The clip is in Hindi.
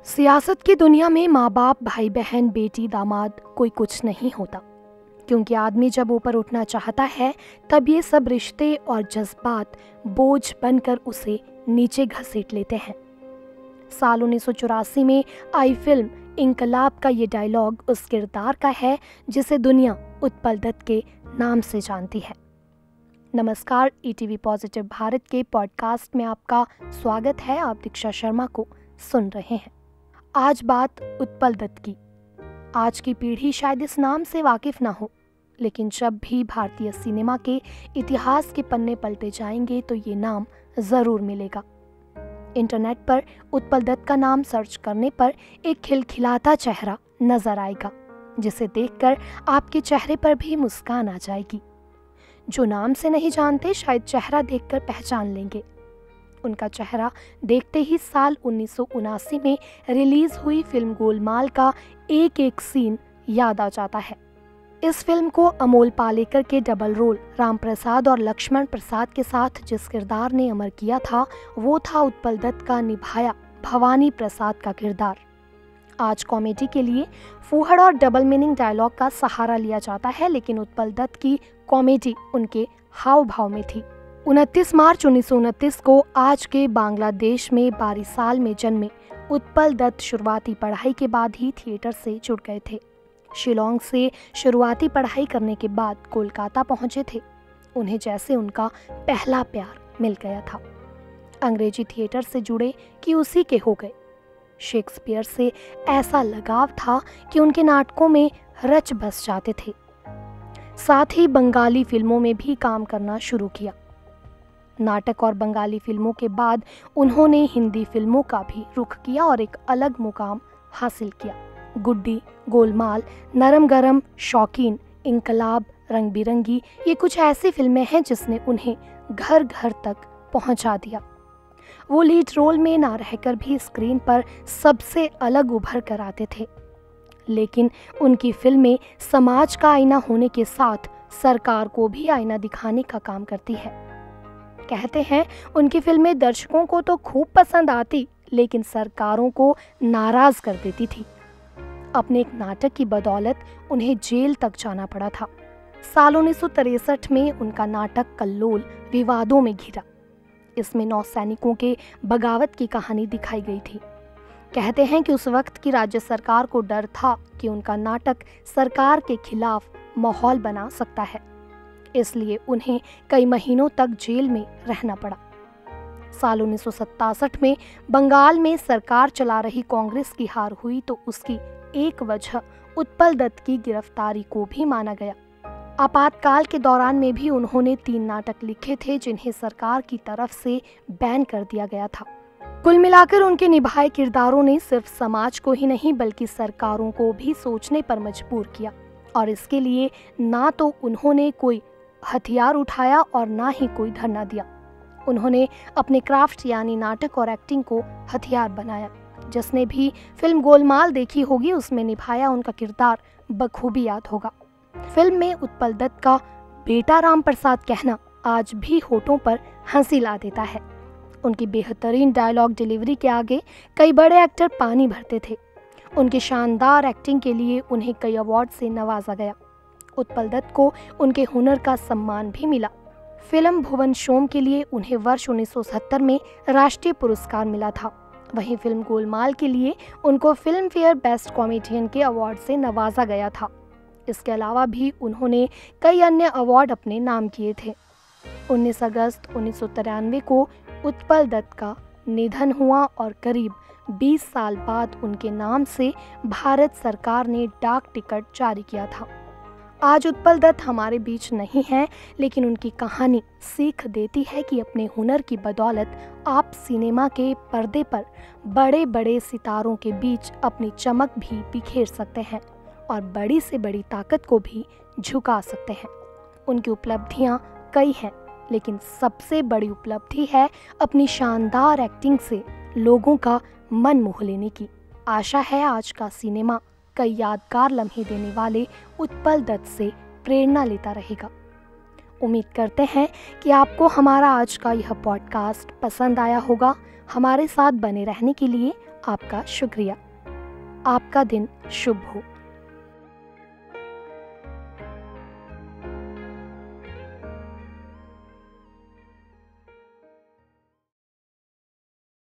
सियासत की दुनिया में माँ बाप, भाई बहन, बेटी, दामाद कोई कुछ नहीं होता, क्योंकि आदमी जब ऊपर उठना चाहता है तब ये सब रिश्ते और जज्बात बोझ बनकर उसे नीचे घसीट लेते हैं। साल 1984 में आई फिल्म इंकलाब का ये डायलॉग उस किरदार का है जिसे दुनिया उत्पल दत्त के नाम से जानती है। नमस्कार, ईटीवी पॉजिटिव भारत के पॉडकास्ट में आपका स्वागत है। आप दीक्षा शर्मा को सुन रहे हैं। आज बात उत्पल दत्त की। आज की पीढ़ी शायद इस नाम से वाकिफ ना हो, लेकिन जब भी भारतीय सिनेमा के इतिहास के पन्ने पलटे जाएंगे तो ये नाम जरूर मिलेगा। इंटरनेट पर उत्पल दत्त का नाम सर्च करने पर एक खिलखिलाता चेहरा नजर आएगा, जिसे देखकर आपके चेहरे पर भी मुस्कान आ जाएगी। जो नाम से नहीं जानते शायद चेहरा देखकर पहचान लेंगे। उनका चेहरा देखते ही साल 1979 में रिलीज हुई फिल्म गोलमाल का एक एक सीन याद आ जाता है। इस फिल्म को अमोल पालेकर के डबल रोल राम प्रसाद और लक्ष्मण प्रसाद के साथ जिस किरदार ने अमर किया था वो था उत्पल दत्त का निभाया भवानी प्रसाद का किरदार। आज कॉमेडी के लिए फूहड़ और डबल मीनिंग डायलॉग का सहारा लिया जाता है, लेकिन उत्पल दत्त की कॉमेडी उनके हाव भाव में थी। 29 मार्च 1929 को आज के बांग्लादेश में बारिसाल में जन्मे उत्पल दत्त शुरुआती पढ़ाई के बाद ही थिएटर से जुड़ गए थे। शिलोंग से शुरुआती पढ़ाई करने के बाद कोलकाता पहुंचे थे। उन्हें जैसे उनका पहला प्यार मिल गया था। अंग्रेजी थिएटर से जुड़े कि उसी के हो गए। शेक्सपियर से ऐसा लगाव था कि उनके नाटकों में रच बस जाते थे। साथ ही बंगाली फिल्मों में भी काम करना शुरू किया। नाटक और बंगाली फिल्मों के बाद उन्होंने हिंदी फिल्मों का भी रुख किया और एक अलग मुकाम हासिल किया। गुड्डी, गोलमाल, नरम गरम, शौकीन, इंकलाब, रंग बिरंगी ये कुछ ऐसी फिल्में हैं जिसने उन्हें घर घर तक पहुंचा दिया। वो लीड रोल में ना रहकर भी स्क्रीन पर सबसे अलग उभर कर आते थे, लेकिन उनकी फिल्में समाज का आईना होने के साथ सरकार को भी आईना दिखाने का काम करती है। कहते हैं उनकी फिल्में दर्शकों को तो खूब पसंद आती, लेकिन सरकारों को नाराज कर देती थी। अपने एक नाटक की बदौलत उन्हें जेल तक जाना पड़ा था। साल 1963 में उनका नाटक कल्लोल विवादों में घिरा। इसमें 9 सैनिकों के बगावत की कहानी दिखाई गई थी। कहते हैं कि उस वक्त की राज्य सरकार को डर था कि उनका नाटक सरकार के खिलाफ माहौल बना सकता है, इसलिए उन्हें कई महीनों तक जेल में रहना पड़ा। साल 1967 में बंगाल में सरकार चला रही कांग्रेस की हार हुई तो उसकी एक वजह उत्पल दत्त की गिरफ्तारी को भी माना गया। आपातकाल के दौरान में भी उन्होंने 3 नाटक लिखे थे जिन्हें सरकार की तरफ से बैन कर दिया गया था। कुल मिलाकर उनके निभाए किरदारों ने सिर्फ समाज को ही नहीं बल्कि सरकारों को भी सोचने पर मजबूर किया, और इसके लिए ना तो उन्होंने कोई हथियार उठाया और ना ही कोई धरना दिया। उन्होंने अपने क्राफ्ट यानी नाटक और एक्टिंग को हथियार बनाया। जिसने भी फिल्म गोलमाल देखी होगी उसमें निभाया उनका किरदार बखूबी याद होगा। फिल्म में उत्पल दत्त का बेटा राम प्रसाद कहना आज भी होठों पर हंसी ला देता है। उनकी बेहतरीन डायलॉग डिलीवरी के आगे कई बड़े एक्टर पानी भरते थे। उनकी शानदार एक्टिंग के लिए उन्हें कई अवार्ड से नवाजा गया। उत्पल दत्त को उनके हुनर का सम्मान भी मिला। फिल्म भुवन शोम के लिए उन्हें वर्ष 1970 में राष्ट्रीय पुरस्कार मिला था। वहीं फिल्म गोलमाल के लिए उनको फिल्म फेयर बेस्ट कॉमेडियन के अवार्ड से नवाजा गया था। इसके अलावा भी उन्होंने कई अन्य अवार्ड अपने नाम किए थे। 19 अगस्त 1993 को उत्पल दत्त का निधन हुआ और करीब 20 साल बाद उनके नाम से भारत सरकार ने डाक टिकट जारी किया था। आज उत्पल दत्त हमारे बीच नहीं है, लेकिन उनकी कहानी सीख देती है कि अपने हुनर की बदौलत आप सिनेमा के पर्दे पर बड़े बड़े सितारों के बीच अपनी चमक भी बिखेर सकते हैं और बड़ी से बड़ी ताकत को भी झुका सकते हैं। उनकी उपलब्धियां कई हैं, लेकिन सबसे बड़ी उपलब्धि है अपनी शानदार एक्टिंग से लोगों का मन मोह लेने की। आशा है आज का सिनेमा कई यादगार लम्हे देने वाले उत्पल दत्त से प्रेरणा लेता रहेगा। उम्मीद करते हैं कि आपको हमारा आज का यह पॉडकास्ट पसंद आया होगा। हमारे साथ बने रहने के लिए आपका शुक्रिया। आपका दिन शुभ हो।